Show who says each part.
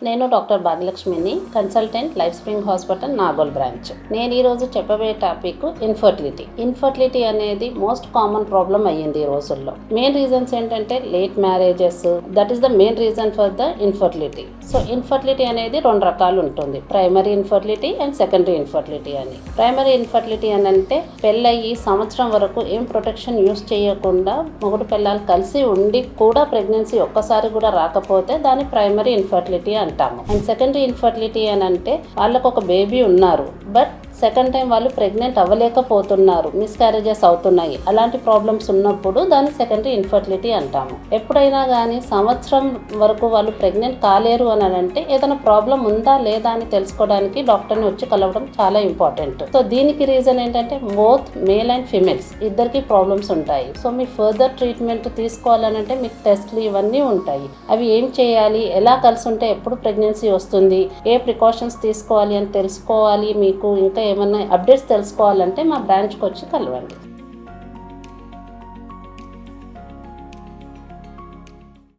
Speaker 1: నేను డాక్టర్ భాగ్యలక్ష్మిని, consultant life spring hospital Nagole branch. నేను ఈరోజు చెప్పబోయే టాపిక్ ఇన్ఫర్టిలిటీ. ఇన్ఫర్టిలిటీ అనేది మోస్ట్ కామన్ ప్రాబ్లం అయ్యింది ఈ రోజుల్లో. మెయిన్ రీజన్స్ ఏంటంటే late marriages, that is the main reason for the infertility. So infertility అనేది రెండు రకాలు ఉంటుంది, primary infertility and secondary infertility అని. ప్రైమరీ ఇన్ఫర్టిలిటీ అని అంటే పెళ్ళయి సంవత్సరం వరకు ఏం ప్రొటెక్షన్ యూస్ చేయకుండా మొగుడు పిల్లలు కలిసి ఉండి కూడా ప్రెగ్నెన్సీ ఒక్కసారి కూడా రాకపోతే దాన్ని ప్రైమరీ ఇన్ఫర్టిలిటీ అంటాము. అండ్ సెకండరీ ఇన్ఫర్టిలిటీ అని అంటే వాళ్ళకు ఒక బేబీ ఉన్నారు, బట్ సెకండ్ టైం వాళ్ళు ప్రెగ్నెంట్ అవ్వలేకపోతున్నారు, మిస్క్యారేజెస్ అవుతున్నాయి. అలాంటి ప్రాబ్లమ్స్ ఉన్నప్పుడు దాన్ని సెకండరీ ఇన్ఫర్టిలిటీ అంటాము. ఎప్పుడైనా కానీ సంవత్సరం వరకు వాళ్ళు ప్రెగ్నెంట్ కాలేరు అని అంటే ఏదైనా ప్రాబ్లం ఉందా లేదా అని తెలుసుకోవడానికి డాక్టర్ని వచ్చి కలవడం చాలా ఇంపార్టెంట్. సో దీనికి రీజన్ ఏంటంటే బోత్ మేల్ అండ్ ఫిమేల్స్ ఇద్దరికి ప్రాబ్లమ్స్ ఉంటాయి. సో మీ ఫర్దర్ ట్రీట్మెంట్ తీసుకోవాలనంటే మీకు టెస్ట్లు ఇవన్నీ ఉంటాయి. అవి ఏం చేయాలి, ఎలా కలిసి ఉంటే ఎప్పుడు ప్రెగ్నెన్సీ వస్తుంది, ఏ ప్రికాషన్స్ తీసుకోవాలి అని తెలుసుకోవాలి. మీకు ఇంకా ఏమన్నా అప్డేట్స్ తెలుసుకోవాలంటే మా బ్రాంచ్కి వచ్చి కలవండి.